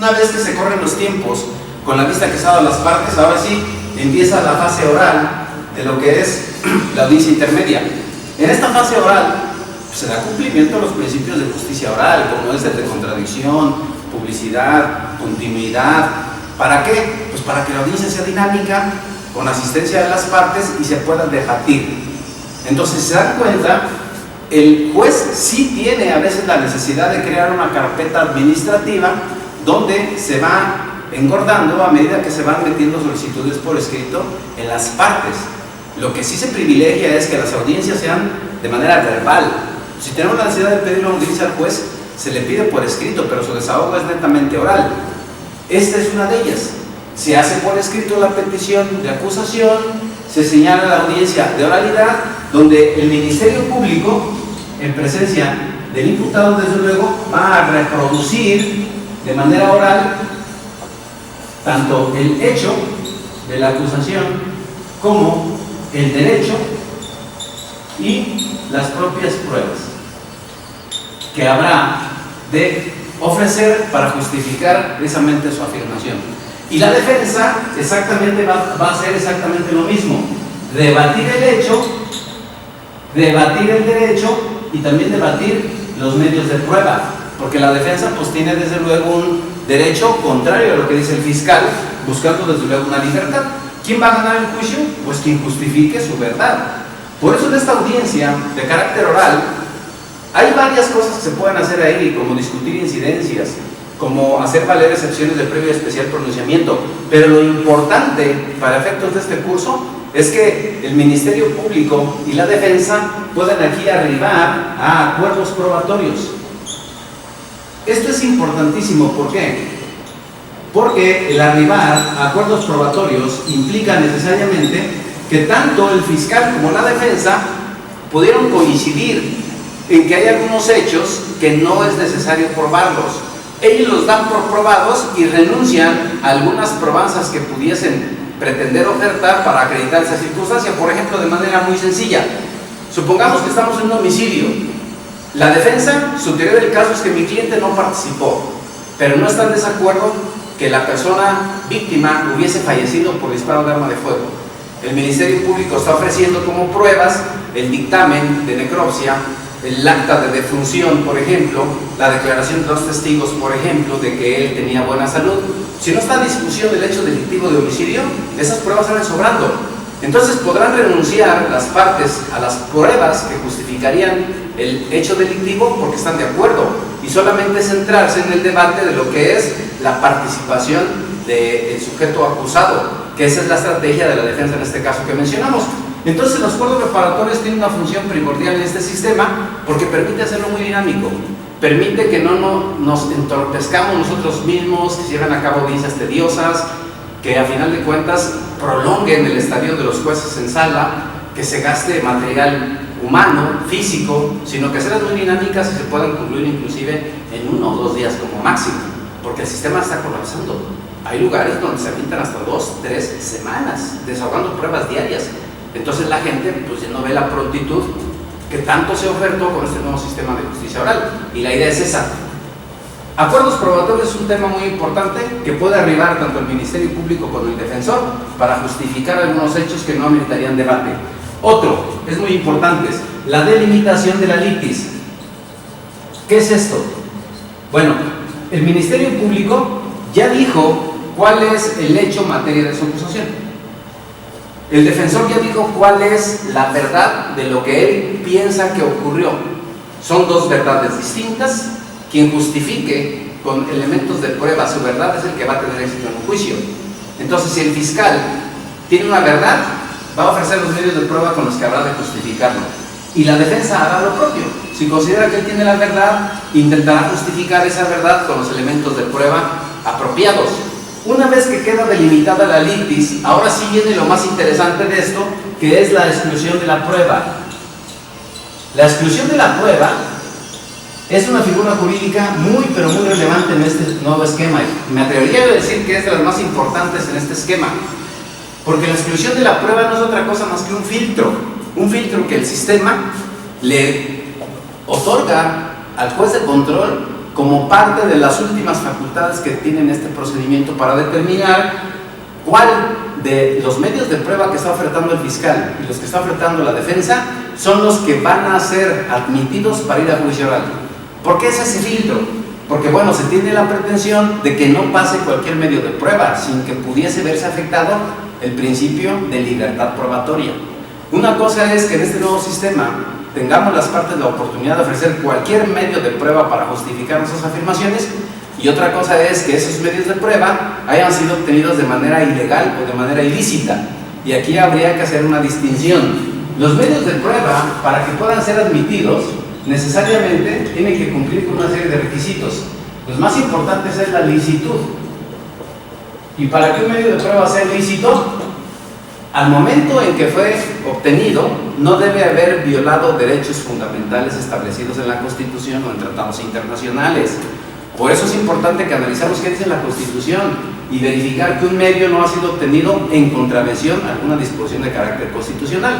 Una vez que se corren los tiempos, con la vista que se ha dado a las partes, ahora sí empieza la fase oral de lo que es la audiencia intermedia. En esta fase oral se da cumplimiento a los principios de justicia oral, como es el de contradicción, publicidad, continuidad. ¿Para qué? Pues para que la audiencia sea dinámica, con asistencia de las partes y se puedan debatir. Entonces, se dan cuenta, el juez sí tiene a veces la necesidad de crear una carpeta administrativa donde se va engordando a medida que se van metiendo solicitudes por escrito en las partes. Lo que sí se privilegia es que las audiencias sean de manera verbal. Si tenemos la necesidad de pedir una audiencia al juez, se le pide por escrito, pero su desahogo es netamente oral. Esta es una de ellas. Se hace por escrito la petición de acusación, se señala la audiencia de oralidad, donde el Ministerio Público, en presencia del imputado, desde luego, va a reproducir de manera oral tanto el hecho de la acusación como el derecho y las propias pruebas que habrá de ofrecer para justificar precisamente su afirmación. Y la defensa exactamente va a hacer exactamente lo mismo: debatir el hecho, debatir el derecho y también debatir los medios de prueba, porque la defensa pues tiene desde luego un derecho contrario a lo que dice el fiscal, buscando desde luego una libertad. ¿Quién va a ganar el juicio? Pues quien justifique su verdad. Por eso en esta audiencia de carácter oral hay varias cosas que se pueden hacer ahí, como discutir incidencias, como hacer valer excepciones de previo y especial pronunciamiento, pero lo importante para efectos de este curso es que el Ministerio Público y la defensa puedan aquí arribar a acuerdos probatorios. Esto es importantísimo, ¿por qué? Porque el arribar a acuerdos probatorios implica necesariamente que tanto el fiscal como la defensa pudieron coincidir en que hay algunos hechos que no es necesario probarlos. Ellos los dan por probados y renuncian a algunas probanzas que pudiesen pretender ofertar para acreditar esa circunstancia. Por ejemplo, de manera muy sencilla, supongamos que estamos en un homicidio. La defensa, su teoría del caso es que mi cliente no participó, pero no está en desacuerdo que la persona víctima hubiese fallecido por disparo de arma de fuego. El Ministerio Público está ofreciendo como pruebas el dictamen de necropsia, el acta de defunción, por ejemplo, la declaración de los testigos, por ejemplo, de que él tenía buena salud. Si no está en discusión del hecho delictivo de homicidio, esas pruebas salen sobrando. Entonces podrán renunciar las partes a las pruebas que justificarían el hecho delictivo porque están de acuerdo, y solamente centrarse en el debate de lo que es la participación del sujeto acusado, que esa es la estrategia de la defensa en este caso que mencionamos. Entonces los acuerdos reparatorios tienen una función primordial en este sistema porque permite hacerlo muy dinámico, permite que no nos entorpezcamos nosotros mismos, que se lleven a cabo audiencias tediosas, que a final de cuentas prolonguen el estadio de los jueces en sala, que se gaste material humano, físico, sino que sean muy dinámicas y se puedan concluir inclusive en 1 o 2 días como máximo, porque el sistema está colapsando. Hay lugares donde se avientan hasta 2, 3 semanas desahogando pruebas diarias. Entonces la gente pues ya no ve la prontitud que tanto se ofertó con este nuevo sistema de justicia oral, y la idea es esa. Acuerdos probatorios es un tema muy importante que puede arribar tanto el Ministerio Público como el defensor para justificar algunos hechos que no ameritarían debate. Otro, es muy importante, es la delimitación de la litis. ¿Qué es esto? Bueno, el Ministerio Público ya dijo cuál es el hecho materia de su acusación. El defensor ya dijo cuál es la verdad de lo que él piensa que ocurrió. Son 2 verdades distintas. Quien justifique con elementos de prueba su verdad es el que va a tener éxito en un juicio. Entonces, si el fiscal tiene una verdad, va a ofrecer los medios de prueba con los que habrá de justificarlo. Y la defensa hará lo propio. Si considera que él tiene la verdad, intentará justificar esa verdad con los elementos de prueba apropiados. Una vez que queda delimitada la litis, ahora sí viene lo más interesante de esto, que es la exclusión de la prueba. La exclusión de la prueba es una figura jurídica muy, pero muy relevante en este nuevo esquema. Me atrevería a decir que es de las más importantes en este esquema, porque la exclusión de la prueba no es otra cosa más que un filtro que el sistema le otorga al juez de control como parte de las últimas facultades que tienen este procedimiento para determinar cuál de los medios de prueba que está ofertando el fiscal y los que está ofertando la defensa son los que van a ser admitidos para ir a juicio oral. ¿Por qué es ese filtro? Porque bueno, se tiene la pretensión de que no pase cualquier medio de prueba sin que pudiese verse afectado el principio de libertad probatoria. Una cosa es que en este nuevo sistema tengamos las partes la oportunidad de ofrecer cualquier medio de prueba para justificar nuestras afirmaciones, y otra cosa es que esos medios de prueba hayan sido obtenidos de manera ilegal o de manera ilícita, y aquí habría que hacer una distinción. Los medios de prueba, para que puedan ser admitidos, necesariamente tienen que cumplir con una serie de requisitos. Los más importantes es la licitud, y para que un medio de prueba sea lícito, al momento en que fue obtenido, no debe haber violado derechos fundamentales establecidos en la Constitución o en tratados internacionales. Por eso es importante que analicemos qué dice la Constitución y verificar que un medio no ha sido obtenido en contravención a alguna disposición de carácter constitucional.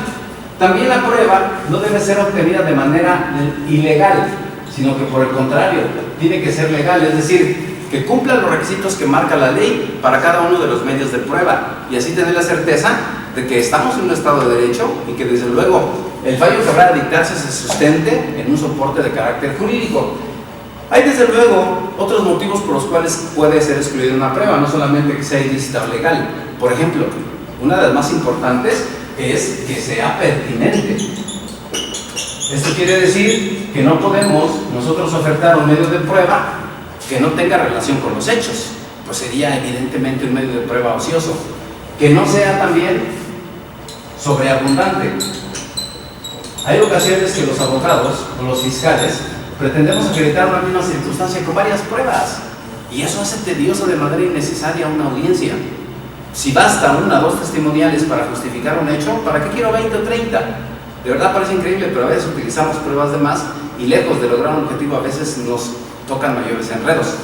También la prueba no debe ser obtenida de manera ilegal, sino que por el contrario, tiene que ser legal, es decir, que cumpla los requisitos que marca la ley para cada uno de los medios de prueba, y así tener la certeza de que estamos en un Estado de Derecho y que desde luego el fallo que habrá de dictarse se sustente en un soporte de carácter jurídico. Hay desde luego otros motivos por los cuales puede ser excluida una prueba, no solamente que sea ilícita o legal. Por ejemplo, una de las más importantes es que sea pertinente. Esto quiere decir que no podemos nosotros ofertar un medio de prueba que no tenga relación con los hechos, pues sería evidentemente un medio de prueba ocioso. Que no sea también sobreabundante. Hay ocasiones que los abogados o los fiscales pretendemos acreditar una misma circunstancia con varias pruebas, y eso hace tedioso de manera innecesaria una audiencia. Si basta una o dos testimoniales para justificar un hecho, ¿para qué quiero 20 o 30? De verdad parece increíble, pero a veces utilizamos pruebas de más y lejos de lograr un objetivo a veces nos tocan mayores enredos.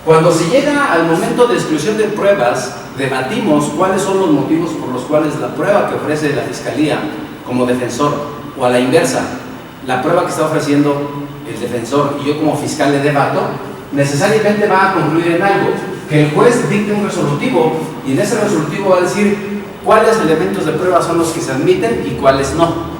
Cuando se llega al momento de exclusión de pruebas, debatimos cuáles son los motivos por los cuales la prueba que ofrece la Fiscalía como defensor, o a la inversa, la prueba que está ofreciendo el defensor y yo como fiscal le debato, necesariamente va a concluir en algo, que el juez dicte un resolutivo, y en ese resolutivo va a decir cuáles elementos de prueba son los que se admiten y cuáles no.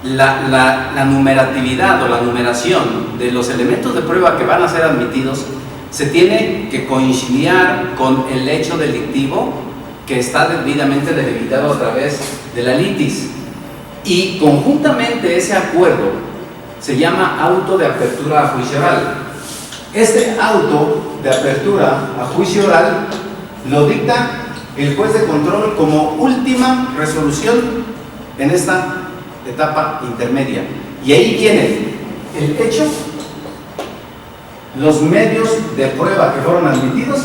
La numeratividad o la numeración de los elementos de prueba que van a ser admitidos se tiene que conciliar con el hecho delictivo que está debidamente delimitado a través de la litis, y conjuntamente ese acuerdo se llama auto de apertura a juicio oral. Este auto de apertura a juicio oral lo dicta el juez de control como última resolución en esta etapa intermedia, y ahí viene el hecho, los medios de prueba que fueron admitidos,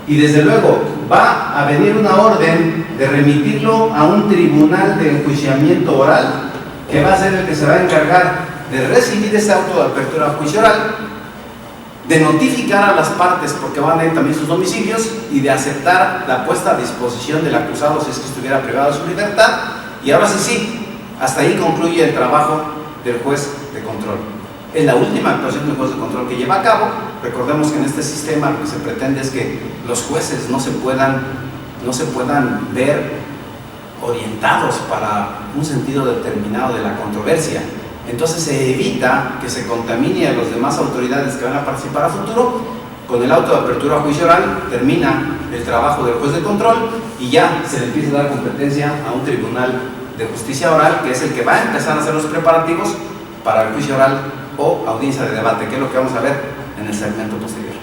y desde luego va a venir una orden de remitirlo a un tribunal de enjuiciamiento oral, que va a ser el que se va a encargar de recibir ese auto de apertura a juicio oral, de notificar a las partes porque van a ir también sus domicilios, y de aceptar la puesta a disposición del acusado si es que estuviera privado de su libertad. Y ahora sí, hasta ahí concluye el trabajo del juez de control. Es la última actuación del juez de control que lleva a cabo. Recordemos que en este sistema lo que se pretende es que los jueces no se puedan ver orientados para un sentido determinado de la controversia. Entonces se evita que se contamine a las demás autoridades que van a participar a futuro. Con el auto de apertura a juicio oral termina el trabajo del juez de control y ya se le empieza a dar competencia a un tribunal de justicia oral, que es el que va a empezar a hacer los preparativos para el juicio oral o audiencia de debate, que es lo que vamos a ver en el segmento posterior.